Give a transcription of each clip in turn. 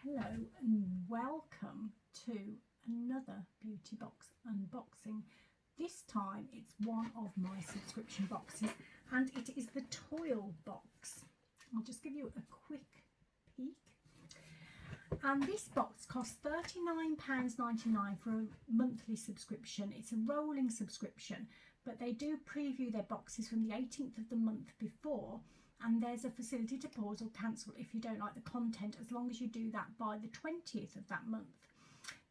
Hello and welcome to another beauty box unboxing. This time it's one of my subscription boxes and it is the TOYL box. I'll just give you a quick peek. And this box costs £39.99 for a monthly subscription. It's a rolling subscription, but they do preview their boxes from the 18th of the month before, and there's a facility to pause or cancel if you don't like the content, as long as you do that by the 20th of that month.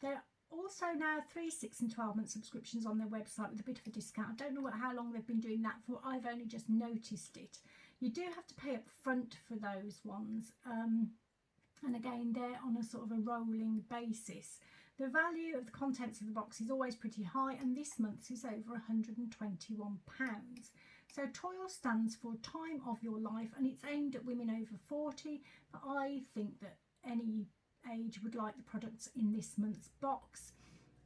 There are also now 3, 6 and 12 month subscriptions on their website with a bit of a discount. I don't know how long they've been doing that for. I've only just noticed it. You do have to pay up front for those ones, and again they're on a sort of a rolling basis. The value of the contents of the box is always pretty high, and this month's is over £121. So TOYL stands for Time of Your Life, and it's aimed at women over 40, but I think that any age would like the products in this month's box.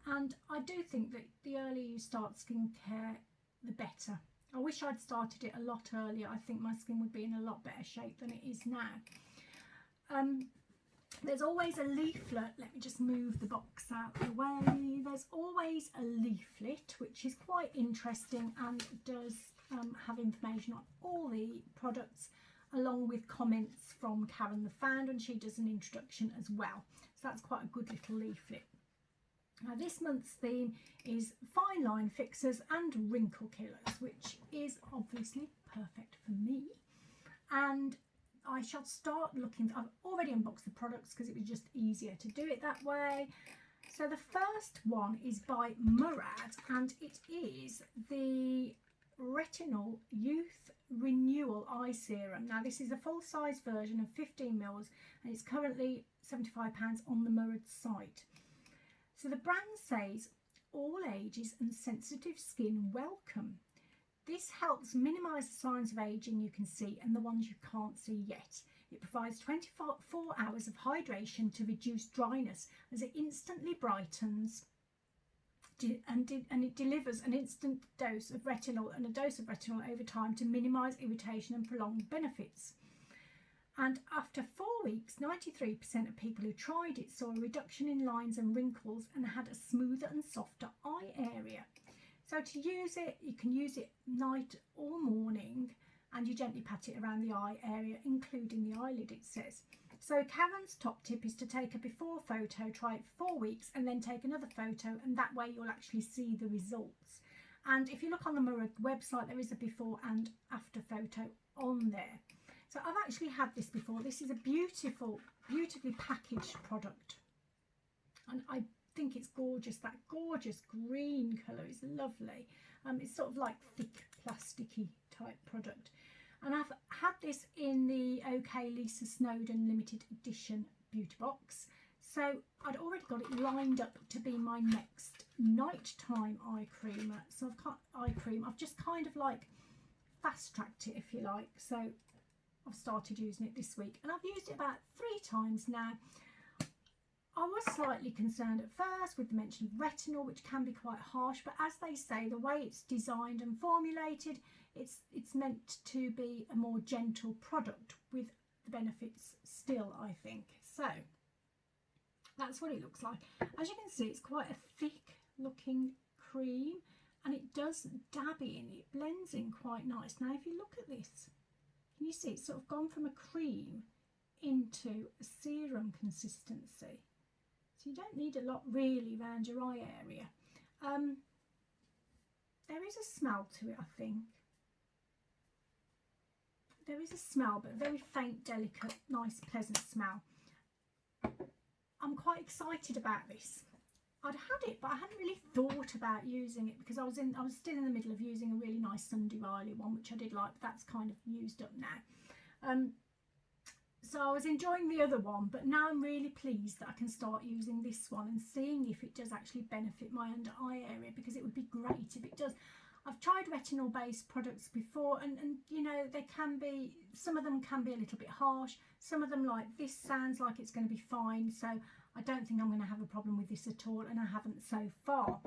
And I do think that the earlier you start skincare, the better. I wish I'd started it a lot earlier. I think my skin would be in a lot better shape than it is now. There's always a leaflet. Let me just move the box out of the way. There's always a leaflet, which is quite interesting and does have information on all the products, along with comments from Karen the founder, and she does an introduction as well. So that's quite a good little leaflet. Now this month's theme is fine line fixers and wrinkle killers, which is obviously perfect for me. And I shall start looking. I've already unboxed the products because it was just easier to do it that way. So the first one is by Murad, and it is the Retinol Youth Renewal Eye Serum. Now this is a full-size version of 15 ml, and it's currently £75 on the Murad site. So the brand says all ages and sensitive skin welcome. This helps minimise the signs of ageing you can see and the ones you can't see yet. It provides 24 hours of hydration to reduce dryness, as it instantly brightens, and it delivers an instant dose of retinol and a dose of retinol over time to minimise irritation and prolong benefits. And after 4 weeks, 93% of people who tried it saw a reduction in lines and wrinkles and had a smoother and softer eye area. So to use it, you can use it night or morning, and you gently pat it around the eye area, including the eyelid, it says. So Karen's top tip is to take a before photo, try it for 4 weeks, and then take another photo, and that way you'll actually see the results. And if you look on the Murad website, there is a before and after photo on there. So I've actually had this before. This is a beautifully packaged product, and I think it's gorgeous. That gorgeous green colour is lovely. It's sort of like thick plasticky type product, and I've had this in the OK Lisa Snowdon limited edition beauty box. So I'd already got it lined up to be my next nighttime eye cream. So I've just kind of like fast tracked it, if you like. So I've started using it this week, and I've used it about 3 times now. I was slightly concerned at first with the mention of retinol, which can be quite harsh, but as they say, the way it's designed and formulated, it's meant to be a more gentle product with the benefits still, I think. So that's what it looks like. As you can see, it's quite a thick looking cream, and it does dab in. It blends in quite nice. Now if you look at this, can you see it's sort of gone from a cream into a serum consistency? So you don't need a lot really around your eye area. There is a smell to it, I think. There is a smell, but a very faint, delicate, nice, pleasant smell. I'm quite excited about this. I'd had it, but I hadn't really thought about using it because I was still in the middle of using a really nice Sundew Riley one, which I did like, but that's kind of used up now. So I was enjoying the other one, but now I'm really pleased that I can start using this one and seeing if it does actually benefit my under eye area, because it would be great if it does. I've tried retinol based products before, and you know, they can be, some of them can be a little bit harsh. Some of them, like this, sounds like it's going to be fine, so I don't think I'm going to have a problem with this at all, and I haven't so far.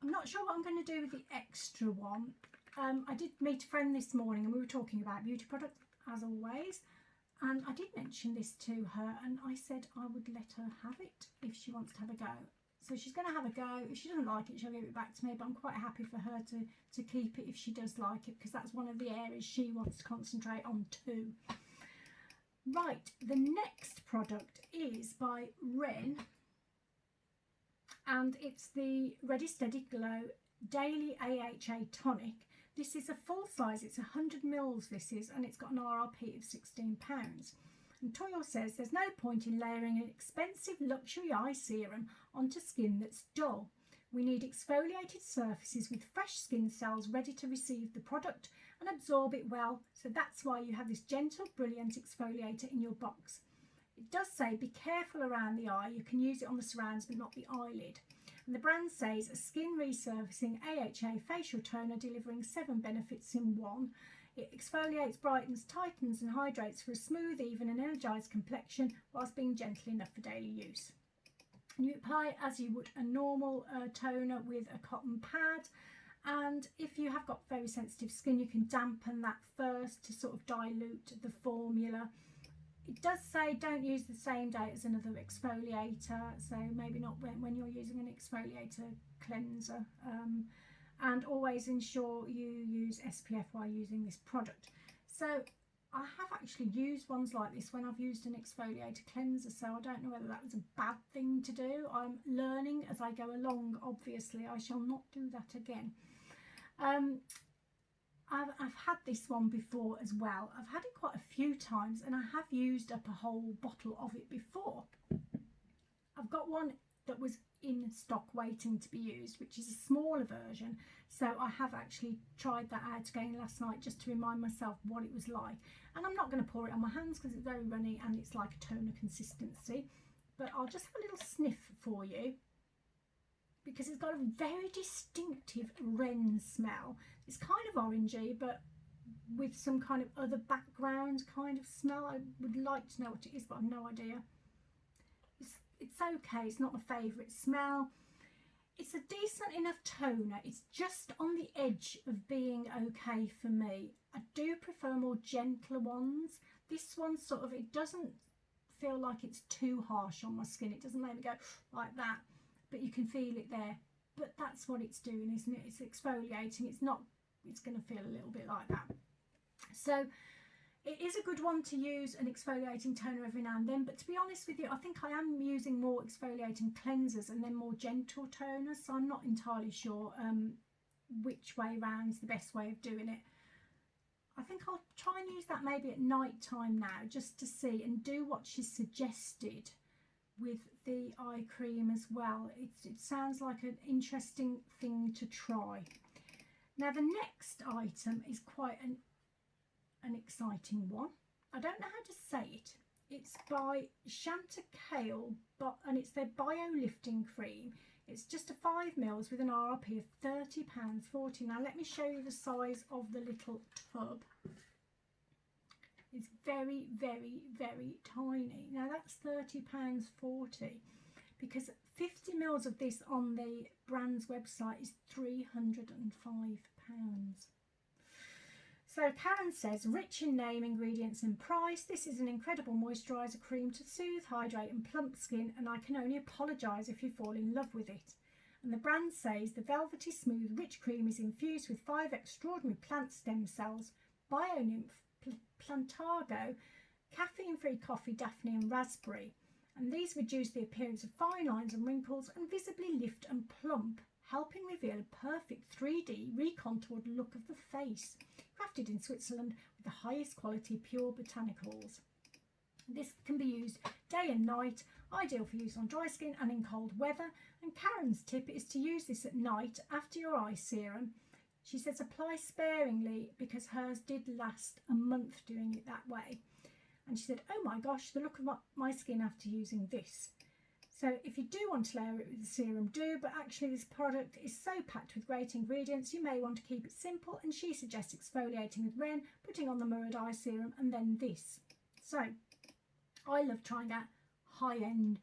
I'm not sure what I'm going to do with the extra one. I did meet a friend this morning and we were talking about beauty products as always, And I did mention this to her, and I said I would let her have it if she wants to have a go. So she's going to have a go. If she doesn't like it, she'll give it back to me, but I'm quite happy for her to keep it if she does like it, because that's one of the areas she wants to concentrate on too. Right, the next product is by Ren, and it's the Ready Steady Glow Daily AHA Tonic. This is a full size, it's 100 mils this is, and it's got an RRP of £16. And TOYL says there's no point in layering an expensive luxury eye serum onto skin that's dull. We need exfoliated surfaces with fresh skin cells ready to receive the product and absorb it well, so that's why you have this gentle, brilliant exfoliator in your box. It does say be careful around the eye, you can use it on the surrounds but not the eyelid. And the brand says a skin resurfacing AHA facial toner delivering 7 benefits in one. It exfoliates, brightens, tightens and hydrates for a smooth, even and energised complexion whilst being gentle enough for daily use. And you apply it as you would a normal toner with a cotton pad. And if you have got very sensitive skin, you can dampen that first to sort of dilute the formula. It does say don't use the same day as another exfoliator, so maybe not when you're using an exfoliator cleanser. And always ensure you use SPF while using this product. So I have actually used ones like this when I've used an exfoliator cleanser, so I don't know whether that was a bad thing to do. I'm learning as I go along, obviously. I shall not do that again. I've had this one before as well. I've had it quite a few times and I have used up a whole bottle of it before. I've got one that was in stock waiting to be used, which is a smaller version, so I have actually tried that out again last night just to remind myself what it was like. And I'm not going to pour it on my hands because it's very runny and it's like a toner consistency, but I'll just have a little sniff for you because it's got a very distinctive Ren smell. It's kind of orangey but with some kind of other background kind of smell. I would like to know what it is, but I've no idea. It's okay, it's not my favourite smell. It's a decent enough toner. It's just on the edge of being okay for me. I do prefer more gentler ones. This one sort of, it doesn't feel like it's too harsh on my skin. It doesn't make me go like that, but you can feel it there. But that's what it's doing, isn't it? It's exfoliating. It's not, it's going to feel a little bit like that. So it is a good one to use an exfoliating toner every now and then, but to be honest with you, I think I am using more exfoliating cleansers and then more gentle toners, so I'm not entirely sure which way round is the best way of doing it. I think I'll try and use that maybe at night time now, just to see and do what she's suggested with the eye cream as well. It sounds like an interesting thing to try. Now the next item is quite an exciting one. I don't know how to say it. It's by Chantecaille, and it's their Bio Lifting Cream. It's just a 5 mils with an RRP of £30.40. Now let me show you the size of the little tub. It's very, very, very tiny. Now that's £30.40 because 50 mils of this on the brand's website is £305. So Karen says, rich in name, ingredients and price, this is an incredible moisturiser cream to soothe, hydrate and plump skin, and I can only apologise if you fall in love with it. And the brand says the velvety smooth rich cream is infused with 5 extraordinary plant stem cells, BioNymph, Plantago, caffeine-free coffee, Daphne and raspberry. And these reduce the appearance of fine lines and wrinkles and visibly lift and plump, helping reveal a perfect 3D recontoured look of the face. Crafted in Switzerland with the highest quality pure botanicals. This can be used day and night, ideal for use on dry skin and in cold weather. And Karen's tip is to use this at night after your eye serum. She says apply sparingly because hers did last a month doing it that way. And she said, oh my gosh, the look of my skin after using this. So if you do want to layer it with the serum, do, but actually this product is so packed with great ingredients, you may want to keep it simple, and she suggests exfoliating with Ren, putting on the Murad eye serum, and then this. So I love trying out high-end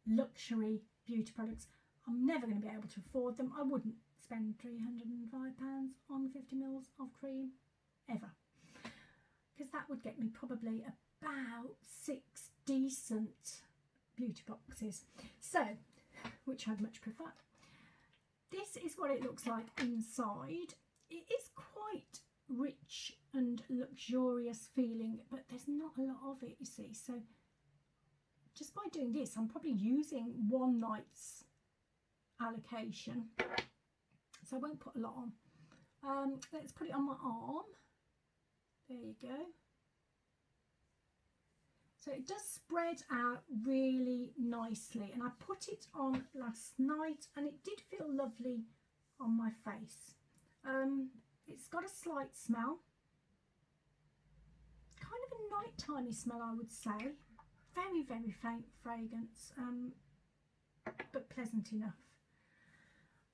luxury beauty products. I'm never going to be able to afford them. I wouldn't spend £305 on 50 mils of cream, ever. Because that would get me probably a about 6 decent beauty boxes, so which I'd much prefer. This is what it looks like inside. It is quite rich and luxurious feeling, but there's not a lot of it, you see. So just by doing this, I'm probably using one night's allocation, so I won't put a lot on. Let's put it on my arm. There you go. So it does spread out really nicely, and I put it on last night and it did feel lovely on my face. It's got a slight smell, kind of a night-timey smell, I would say. Very, very faint fragrance, but pleasant enough.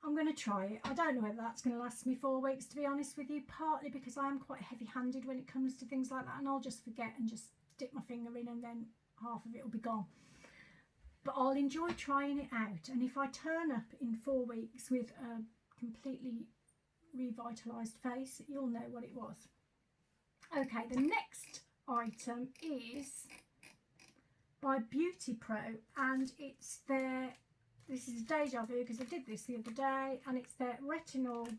I'm going to try it. I don't know whether that's going to last me 4 weeks, to be honest with you, partly because I am quite heavy-handed when it comes to things like that, and I'll just forget and just stick my finger in and then half of it will be gone. But I'll enjoy trying it out, and if I turn up in 4 weeks with a completely revitalised face, you'll know what it was. Okay, the next item is by Beauty Pro, and it's their, this is deja vu because I did this the other day, and it's their retinol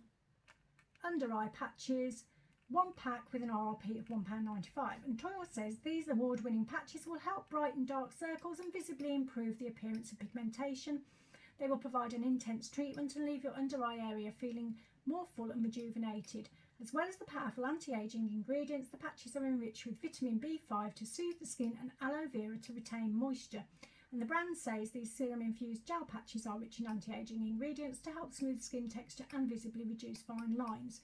under eye patches, 1 pack with an RRP of £1.95, and TOYL says these award-winning patches will help brighten dark circles and visibly improve the appearance of pigmentation. They will provide an intense treatment and leave your under eye area feeling more full and rejuvenated. As well as the powerful anti-aging ingredients, the patches are enriched with vitamin B5 to soothe the skin and aloe vera to retain moisture. And the brand says these serum-infused gel patches are rich in anti-aging ingredients to help smooth skin texture and visibly reduce fine lines.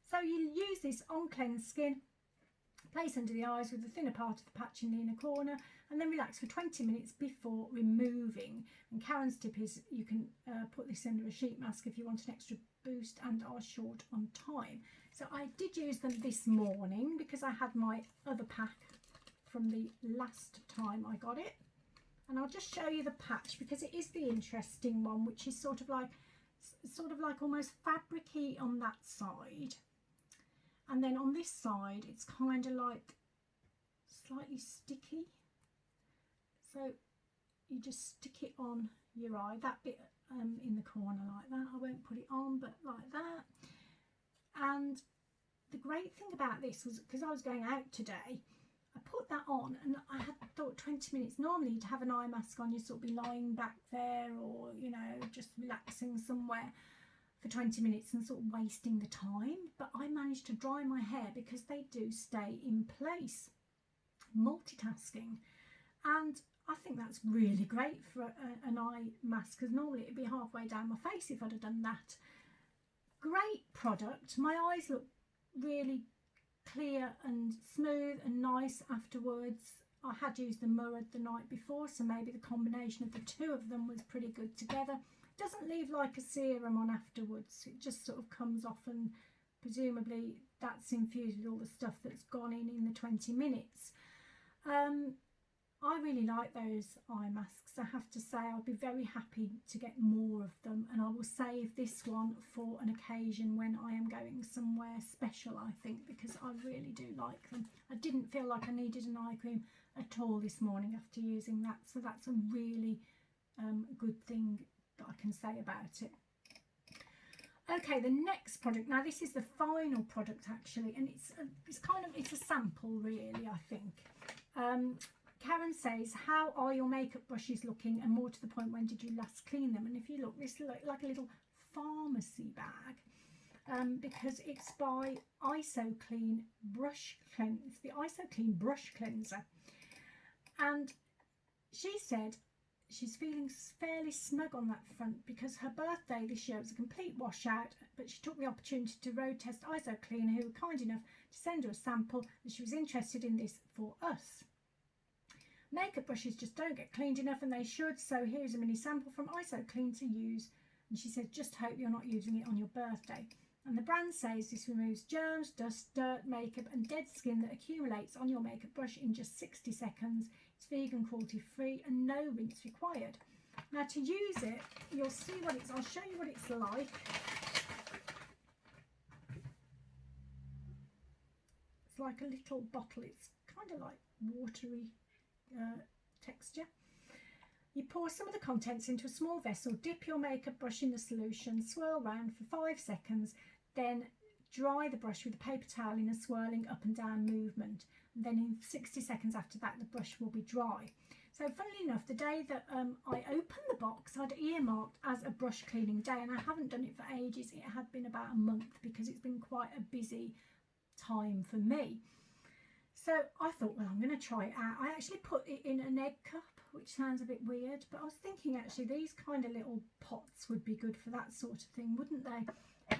So you use this on cleansed skin, place under the eyes with the thinner part of the patch in the inner corner, and then relax for 20 minutes before removing. And Karen's tip is you can put this under a sheet mask if you want an extra boost and are short on time. So I did use them this morning because I had my other pack from the last time I got it. And I'll just show you the patch because it is the interesting one, which is sort of like almost fabric-y on that side. And then on this side, it's kind of like slightly sticky. So you just stick it on your eye, that bit in the corner like that. I won't put it on, but like that. And the great thing about this was, because I was going out today, I put that on and I had thought 20 minutes. Normally to have an eye mask on, you sort of be lying back there or, you know, just relaxing somewhere for 20 minutes and sort of wasting the time. But I managed to dry my hair because they do stay in place. Multitasking. And I think that's really great for an eye mask, because normally it'd be halfway down my face if I'd have done that. Great product. My eyes look really clear and smooth and nice afterwards. I had used the Murad the night before, so maybe the combination of the two of them was pretty good together. Doesn't leave like a serum on afterwards. It just sort of comes off, and presumably that's infused with all the stuff that's gone in the 20 minutes. I really like those eye masks. I have to say I'll be very happy to get more of them, and I will save this one for an occasion when I am going somewhere special, I think, because I really do like them. I didn't feel like I needed an eye cream at all this morning after using that, so that's a really good thing that I can say about it. Okay, the next product, now this is the final product actually, and it's a sample really, I think. Karen says, how are your makeup brushes looking, and more to the point, when did you last clean them? And if you look, this looks like a little pharmacy bag, because it's by IsoClean brush cleanse, the IsoClean brush cleanser. And she said she's feeling fairly snug on that front because her birthday this year was a complete washout, but she took the opportunity to road test IsoClean, who were kind enough to send her a sample, and she was interested in this for us. Makeup brushes just don't get cleaned enough, and they should, so here's a mini sample from IsoClean to use. And she says, just hope you're not using it on your birthday. And the brand says this removes germs, dust, dirt, makeup and dead skin that accumulates on your makeup brush in just 60 seconds. It's vegan, cruelty free and no rinse required. Now to use it, you'll see what it's, I'll show you what it's like. It's like a little bottle. It's kind of like watery texture. You pour some of the contents into a small vessel, dip your makeup brush in the solution, swirl round for 5 seconds, then dry the brush with a paper towel in a swirling up and down movement. And then in 60 seconds after that, the brush will be dry. So funnily enough, the day that I opened the box, I'd earmarked as a brush cleaning day, and I haven't done it for ages. It had been about a month because it's been quite a busy time for me. So I thought, well, I'm going to try it out. I actually put it in an egg cup, which sounds a bit weird, but I was thinking actually these kind of little pots would be good for that sort of thing, wouldn't they?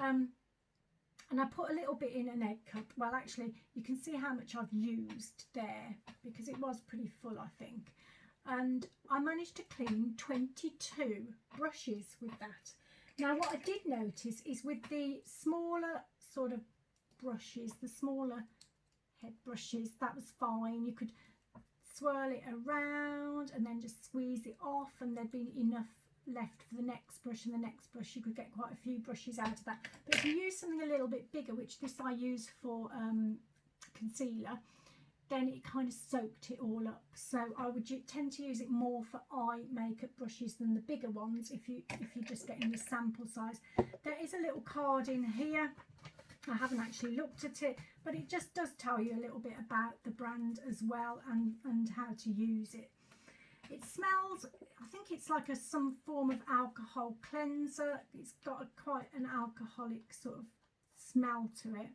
And I put a little bit in an egg cup. Well, actually, you can see how much I've used there because it was pretty full, I think. And I managed to clean 22 brushes with that. Now, what I did notice is with the smaller sort of brushes, the smaller head brushes, that was fine. You could swirl it around and then just squeeze it off, and there'd be enough left for the next brush and the next brush. You could get quite a few brushes out of that. But if you use something a little bit bigger, which this I use for concealer, then it kind of soaked it all up. So I would tend to use it more for eye makeup brushes than the bigger ones if you're just getting the sample size. There is a little card in here. I haven't actually looked at it, but it just does tell you a little bit about the brand as well and how to use it. It smells, I think it's like some form of alcohol cleanser. It's got quite an alcoholic sort of smell to it.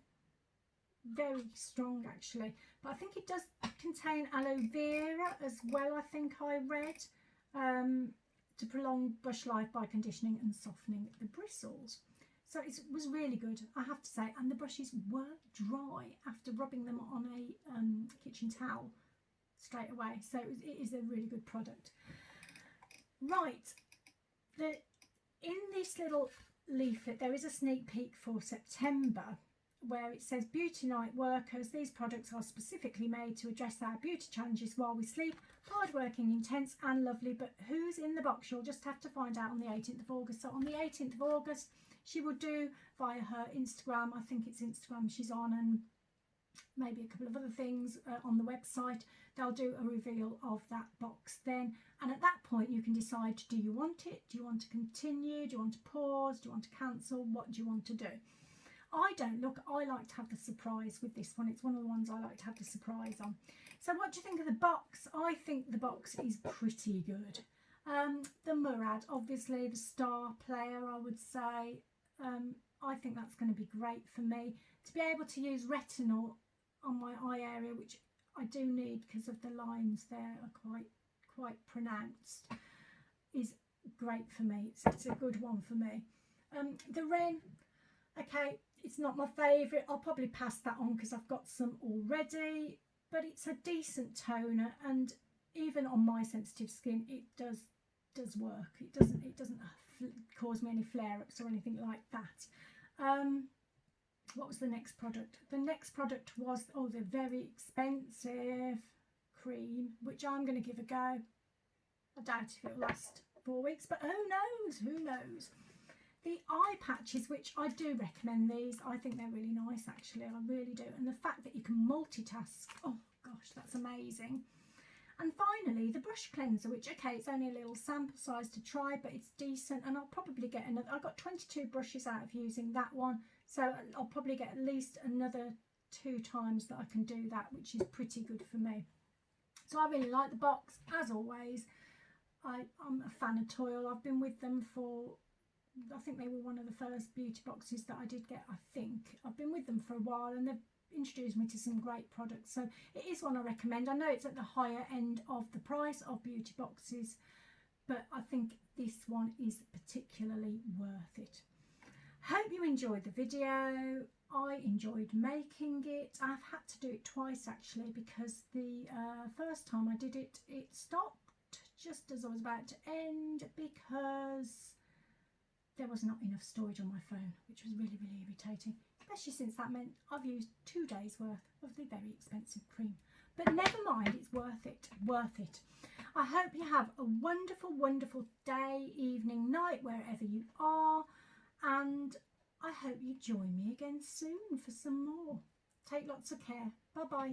Very strong actually, but I think it does contain aloe vera as well, I think I read, to prolong brush life by conditioning and softening the bristles. So it was really good, I have to say, and the brushes were dry after rubbing them on a kitchen towel straight away. So it is a really good product. Right, in this little leaflet there is a sneak peek for September where it says, beauty night workers, these products are specifically made to address our beauty challenges while we sleep. Hard-working, intense and lovely, but who's in the box? You'll just have to find out on the 18th of August. So on the 18th of August, she will do via her Instagram, I think it's Instagram she's on, and maybe a couple of other things on the website. They'll do a reveal of that box then, and at that point you can decide, do you want it, do you want to continue, do you want to pause, do you want to cancel, what do you want to do? I don't look, I like to have the surprise with this one. It's one of the ones I like to have the surprise on. So what do you think of the box? I think the box is pretty good. The Murad, obviously the star player, I would say. I think that's going to be great for me. To be able to use retinol on my eye area, which I do need because of the lines there are quite pronounced, is great for me. It's a good one for me. The Ren, okay, it's not my favourite. I'll probably pass that on because I've got some already, but it's a decent toner, and even on my sensitive skin it does work. It doesn't cause me any flare-ups or anything like that. What was the next product? The next product was, the very expensive cream, which I'm going to give a go. I doubt if it will last 4 weeks, but who knows. The eye patches, which I do recommend these. I think they're really nice actually, I really do. And the fact that you can multitask, oh gosh, that's amazing. And finally, the brush cleanser, which, okay, it's only a little sample size to try, but it's decent. And I'll probably get another, I got 22 brushes out of using that one. So I'll probably get at least another 2 times that I can do that, which is pretty good for me. So I really like the box, as always. I'm a fan of TOYL. I've been with them for, I think they were one of the first beauty boxes that I did get, I think. I've been with them for a while and they've introduced me to some great products. So it is one I recommend. I know it's at the higher end of the price of beauty boxes, but I think this one is particularly worth it. Hope you enjoyed the video. I enjoyed making it. I've had to do it twice actually because the first time I did it, it stopped just as I was about to end because there was not enough storage on my phone, which was really, really irritating, especially since that meant I've used 2 days worth of the very expensive cream. But never mind, it's worth it, worth it. I hope you have a wonderful, wonderful day, evening, night, wherever you are, and I hope you join me again soon for some more. Take lots of care. Bye-bye.